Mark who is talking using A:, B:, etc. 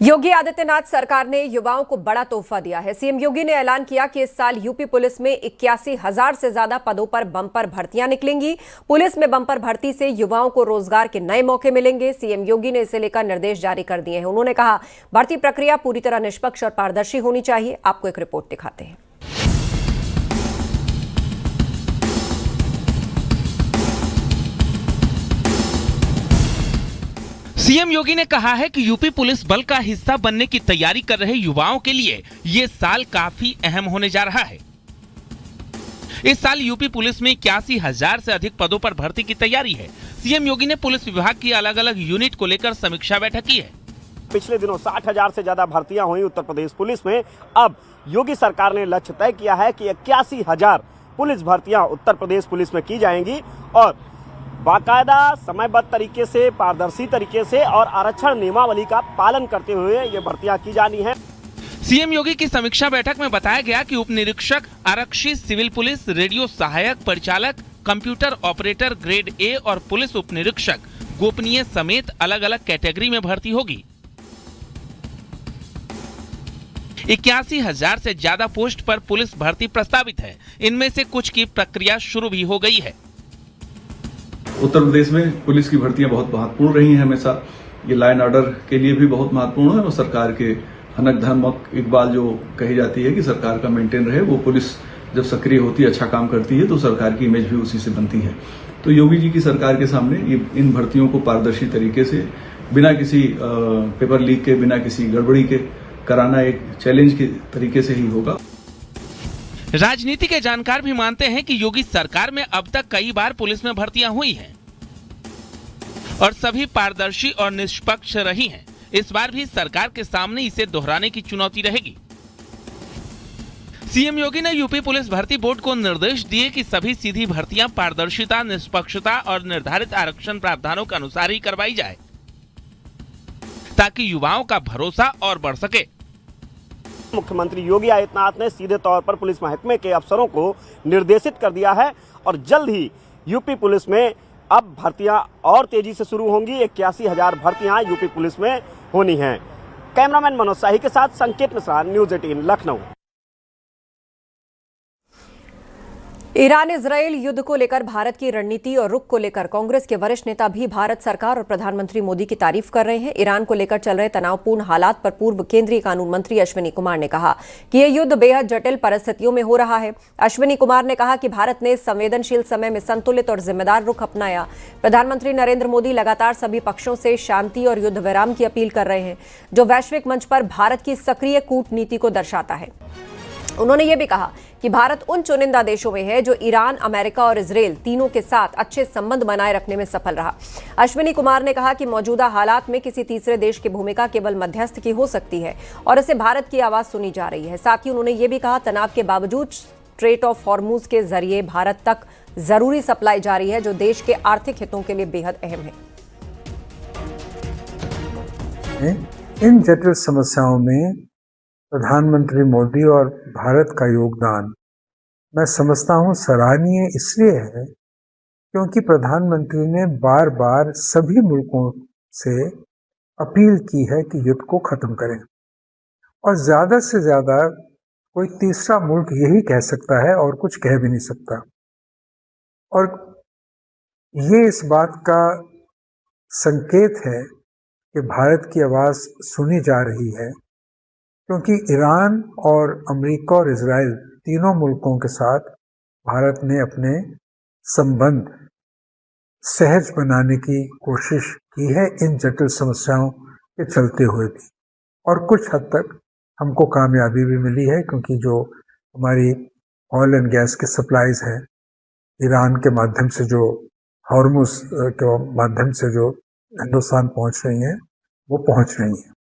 A: योगी आदित्यनाथ सरकार ने युवाओं को बड़ा तोहफा दिया है। सीएम योगी ने ऐलान किया कि इस साल यूपी पुलिस में 81,000 से ज्यादा पदों पर बंपर भर्तियां निकलेंगी। पुलिस में बंपर भर्ती से युवाओं को रोजगार के नए मौके मिलेंगे। सीएम योगी ने इसे लेकर निर्देश जारी कर दिए हैं। उन्होंने कहा, भर्ती प्रक्रिया पूरी तरह निष्पक्ष और पारदर्शी होनी चाहिए। आपको एक रिपोर्ट दिखाते हैं।
B: सीएम योगी ने कहा है कि यूपी पुलिस बल का हिस्सा बनने की तैयारी कर रहे युवाओं के लिए ये साल काफी अहम होने जा रहा है। इस साल यूपी पुलिस में 81,000 से अधिक पदों पर भर्ती की तैयारी है। सीएम योगी ने पुलिस विभाग की अलग अलग यूनिट को लेकर समीक्षा बैठक की है।
C: पिछले दिनों 60,000 से ज्यादा भर्तियां हुई उत्तर प्रदेश पुलिस में। अब योगी सरकार ने लक्ष्य तय किया है कि 81,000 पुलिस भर्तियां उत्तर प्रदेश पुलिस में की जाएंगी और बाकायदा समयबद्ध तरीके से, पारदर्शी तरीके से और आरक्षण नियमावली का पालन करते हुए ये भर्तियां की जानी है।
B: सीएम योगी की समीक्षा बैठक में बताया गया कि उप निरीक्षक, आरक्षी, सिविल पुलिस, रेडियो सहायक, परिचालक, कंप्यूटर ऑपरेटर ग्रेड ए और पुलिस उप निरीक्षक, गोपनीय समेत अलग अलग कैटेगरी में भर्ती होगी। 81,000 से ज्यादा पोस्ट पर पुलिस भर्ती प्रस्तावित है। इनमें से कुछ की प्रक्रिया शुरू भी हो गई है।
D: उत्तर प्रदेश में पुलिस की भर्तियां बहुत महत्वपूर्ण रही हैं हमेशा। ये लाइन ऑर्डर के लिए भी बहुत महत्वपूर्ण है और सरकार के हनक धर्मक इकबाल जो कही जाती है कि सरकार का मेंटेन रहे, वो पुलिस जब सक्रिय होती है, अच्छा काम करती है, तो सरकार की इमेज भी उसी से बनती है। तो योगी जी की सरकार के सामने ये इन भर्तियों को पारदर्शी तरीके से, बिना किसी पेपर लीक के, बिना किसी गड़बड़ी के कराना एक चैलेंज के तरीके से ही होगा।
B: राजनीति के जानकार भी मानते हैं कि योगी सरकार में अब तक कई बार पुलिस में भर्तियां हुई हैं और सभी पारदर्शी और निष्पक्ष रही हैं। इस बार भी सरकार के सामने इसे दोहराने की चुनौती रहेगी। सीएम योगी ने यूपी पुलिस भर्ती बोर्ड को निर्देश दिए कि सभी सीधी भर्तियां पारदर्शिता, निष्पक्षता और निर्धारित आरक्षण प्रावधानों के अनुसार ही करवाई जाए, ताकि युवाओं का भरोसा और बढ़ सके।
C: मुख्यमंत्री योगी आदित्यनाथ ने सीधे तौर पर पुलिस महकमे के अफसरों को निर्देशित कर दिया है और जल्द ही यूपी पुलिस में अब भर्तियां और तेजी से शुरू होंगी। 81,000 भर्तियां यूपी पुलिस में होनी हैं। कैमरामैन मनोज शाही के साथ संकेत Mishra, news 18 Lucknow.
A: Iran Israel युद्ध को लेकर भारत की रणनीति और रुख को लेकर कांग्रेस के वरिष्ठ नेता भी भारत सरकार और प्रधानमंत्री मोदी की तारीफ कर रहे हैं। ईरान को लेकर चल रहे तनावपूर्ण हालात पर पूर्व केंद्रीय कानून मंत्री अश्विनी कुमार ने कहा कि यह युद्ध बेहद जटिल परिस्थितियों में हो रहा है। अश्विनी कुमार ने कहा कि भारत ने संवेदनशील समय में संतुलित और जिम्मेदार रुख अपनाया। प्रधानमंत्री नरेंद्र मोदी लगातार सभी पक्षों से शांति और युद्ध विराम की अपील कर रहे हैं, जो वैश्विक मंच पर भारत की सक्रिय कूटनीति को दर्शाता है। उन्होंने ये भी कहा कि भारत उन चुनिंदा देशों में है जो ईरान, अमेरिका और इजरायल तीनों के साथ अच्छे संबंध बनाए रखने में सफल रहा। अश्विनी कुमार ने कहा कि मौजूदा हालात में किसी तीसरे देश की भूमिका केवल मध्यस्थ की हो सकती है और इससे भारत की आवाज सुनी जा रही है। साथ ही उन्होंने ये भी कहा, तनाव के बावजूद स्ट्रेट ऑफ हॉर्मुज के जरिए भारत तक जरूरी सप्लाई जारी है, जो देश के आर्थिक हितों के लिए बेहद अहम है।
E: इन जटिल समस्याओं में प्रधानमंत्री मोदी और भारत का योगदान मैं समझता हूं सराहनीय इसलिए है क्योंकि प्रधानमंत्री ने बार बार सभी मुल्कों से अपील की है कि युद्ध को खत्म करें और ज्यादा से ज्यादा कोई तीसरा मुल्क यही कह सकता है और कुछ कह भी नहीं सकता। और ये इस बात का संकेत है कि भारत की आवाज सुनी जा रही है, क्योंकि ईरान और अमेरिका और इजराइल तीनों मुल्कों के साथ भारत ने अपने संबंध सहज बनाने की कोशिश की है इन जटिल समस्याओं के चलते हुए भी, और कुछ हद तक हमको कामयाबी भी मिली है, क्योंकि जो हमारी ऑयल एंड गैस की सप्लाईज है ईरान के माध्यम से, जो हॉर्मुज के माध्यम से जो हिंदुस्तान पहुंच रही हैं, वो पहुंच रही हैं।